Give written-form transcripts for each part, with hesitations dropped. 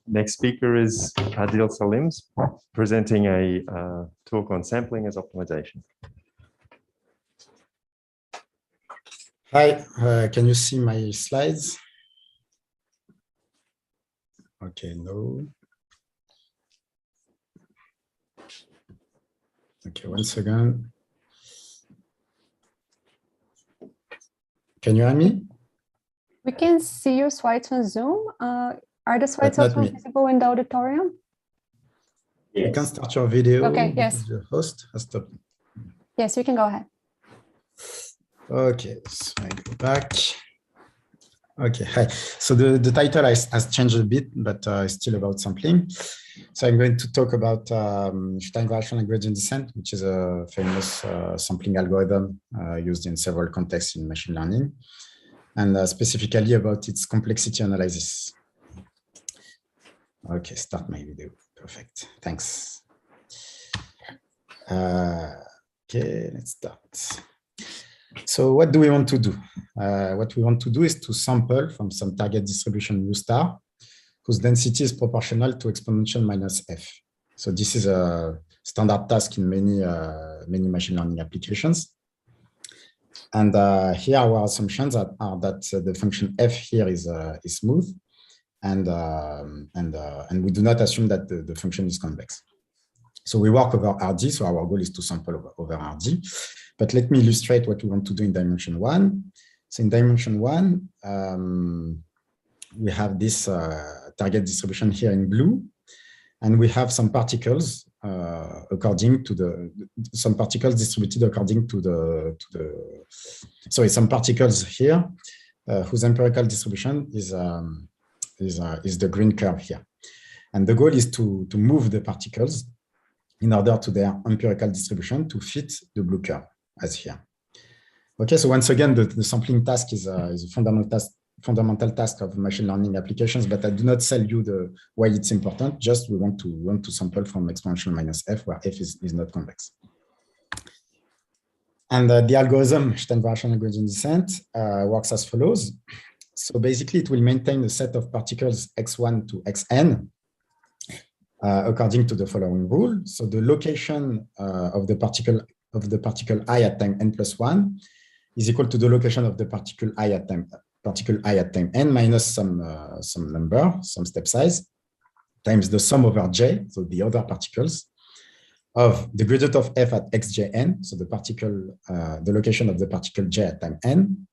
Next speaker is Adil Salim, presenting a talk on sampling as optimization. Hi, can you see my slides? Okay, no. Okay, one second. Can you hear me? We can see your slides on Zoom. Are the slides also visible in the auditorium? Yes. You can start your video. Okay, yes. The host has stopped. Yes, you can go ahead. Okay, so I go back. Okay, hi. So the title has changed a bit, but it's still about sampling. So I'm going to talk about Stein variational gradient descent, which is a famous sampling algorithm used in several contexts in machine learning, and specifically about its complexity analysis. Okay, start my video. Perfect. Thanks. Okay, let's start. So what do we want to do? What we want to do is to sample from some target distribution U star, whose density is proportional to exponential minus f. So this is a standard task in many machine learning applications. And here our assumptions are that the function f here is smooth, and we do not assume that the function is convex. So we work over RD, so our goal is to sample over RD. But let me illustrate what we want to do in dimension 1. So in dimension 1, we have this target distribution here in blue, and we have some particles according to some particles distributed according to some particles here whose empirical distribution is the green curve here. And the goal is to move the particles in order to their empirical distribution to fit the blue curve, as here. Okay, so once again, the sampling task is a fundamental task of machine learning applications, but I do not tell you why it's important. Just we want to sample from exponential minus f, where f is not convex. And the algorithm Stein variational gradient descent works as follows. So basically, it will maintain a set of particles x1 to xn according to the following rule. So the location of the particle I at time n+1 is equal to the location of the particle I at time n minus some number, some step size, times the sum over j, so the other particles, of the gradient of f at xjn, so the location of the particle j at time n,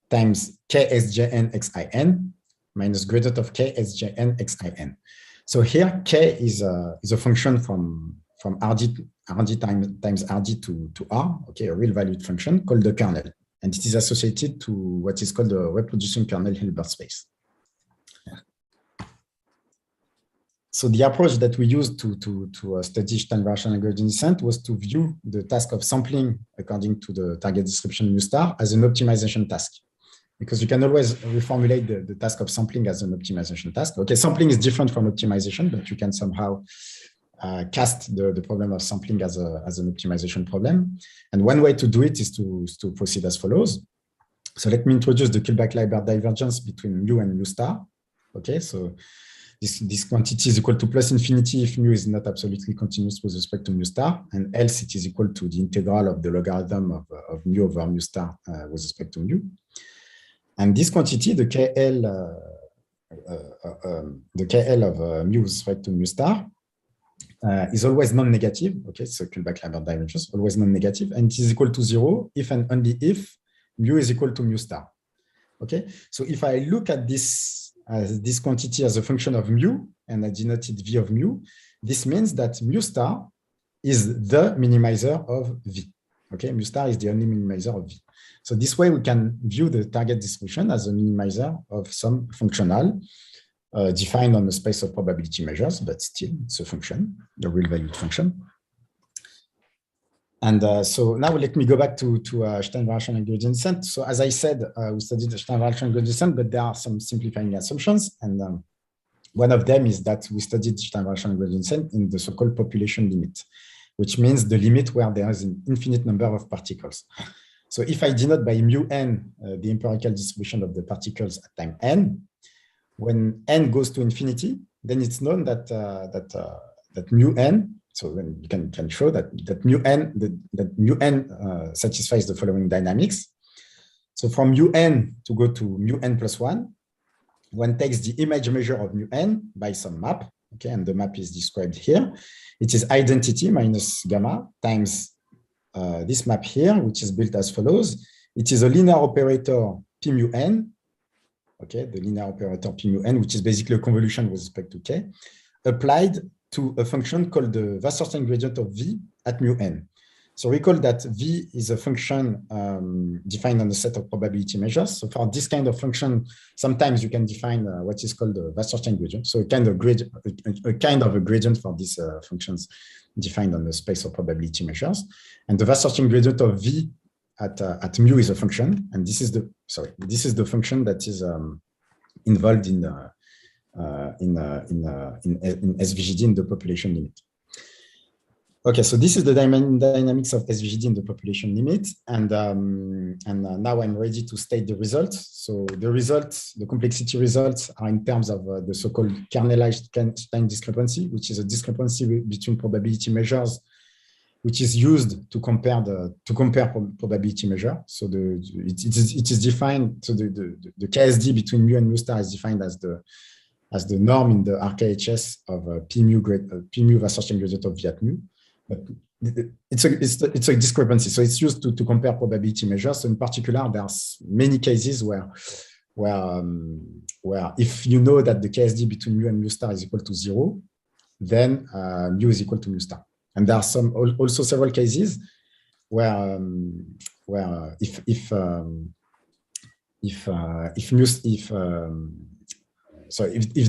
times ksjn xin minus gradient of ksjn xin. So here k is a function from RD times RD to R, okay, a real valued function called the kernel. And it is associated to what is called the reproducing kernel Hilbert space. So the approach that we used to study Stein variational gradient descent was to view the task of sampling according to the target description U star as an optimization task. Because you can always reformulate the task of sampling as an optimization task. Okay, sampling is different from optimization, but you can somehow cast the problem of sampling as an optimization problem. And one way to do it is to proceed as follows. So let me introduce the Kullback-Leibler divergence between mu and mu star. Okay, so this quantity is equal to plus infinity if mu is not absolutely continuous with respect to mu star, and else it is equal to the integral of the logarithm of mu over mu star with respect to mu. And this quantity, the KL of mu with respect to mu star, is always non-negative. Okay, so Kullback-Leibler divergence, always non-negative, and it is equal to 0 if and only if mu is equal to mu star. Okay, so if I look at this quantity as a function of mu, and I denoted v of mu, this means that mu star is the minimizer of v. Okay, mu star is the only minimizer of v. So this way we can view the target distribution as a minimizer of some functional defined on the space of probability measures, but still it's a function, the real valued function. And so now let me go back to Stein variational gradient descent. So as I said, we studied the Stein variational gradient descent, but there are some simplifying assumptions. And one of them is that we studied Stein variational gradient descent in the so-called population limit, which means the limit where there is an infinite number of particles. So if I denote by mu n the empirical distribution of the particles at time n, when n goes to infinity, then it's known that that mu n. So then you can show that mu n satisfies the following dynamics. So from mu n to go to mu n plus 1, one takes the image measure of mu n by some map. Okay, and the map is described here. It is identity minus gamma times this map here, which is built as follows. It is a linear operator p mu n. Okay, the linear operator p mu n, which is basically a convolution with respect to k, applied to a function called the Wasserstein gradient of v at mu n. So recall that v is a function defined on a set of probability measures. So for this kind of function, sometimes you can define what is called the Wasserstein gradient. So a kind of a gradient for these functions defined on the space of probability measures. And the Wasserstein gradient of v at mu is a function, and this is the function that is involved in SVGD in the population limit. Okay, so this is the dynamics of SVGD in the population limit, and now I'm ready to state the results. So the results, the complexity results, are in terms of the so-called Kernelized Stein discrepancy, which is a discrepancy between probability measures, which is used to compare probability measure. So it is defined. So the KSD between mu and mu star is defined as the norm in the RKHS of p mu Wasserstein gradient of v at mu. But it's a discrepancy. So it's used to compare probability measures. So in particular, there are many cases where if you know that the KSD between mu and mu star is equal to 0, then mu is equal to mu star. And there are also several cases where if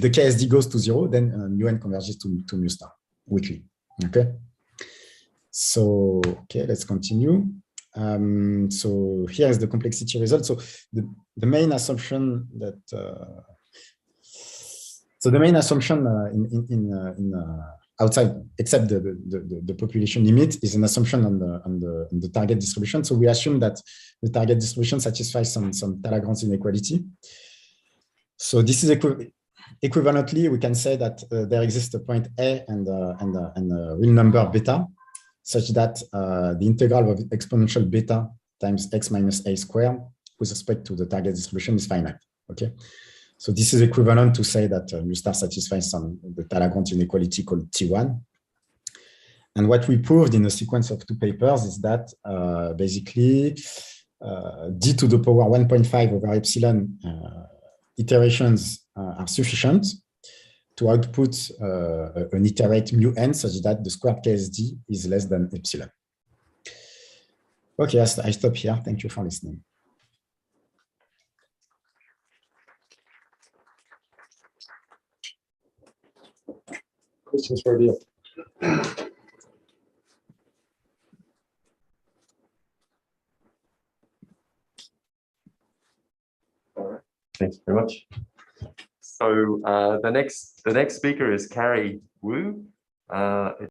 the KSD goes to 0, then mu n converges to mu star weakly. Okay. So let's continue. So here is the complexity result. So the main assumption that outside, except the population limit, is an assumption on the target distribution. So we assume that the target distribution satisfies some Lagrange inequality. So this is equivalently, we can say that there exists a point A and a real number beta, such that the integral of exponential beta times x minus a squared with respect to the target distribution is finite. Okay. So this is equivalent to say that mu star satisfies the Lagrange inequality called T1. And what we proved in a sequence of 2 papers is that basically d to the power 1.5 over epsilon iterations are sufficient to output an iterate mu n such that the squared KSD is less than epsilon. Okay, I stop here. Thank you for listening. Questions for Adil? All right, thanks very much. So the next speaker is Carrie Wu.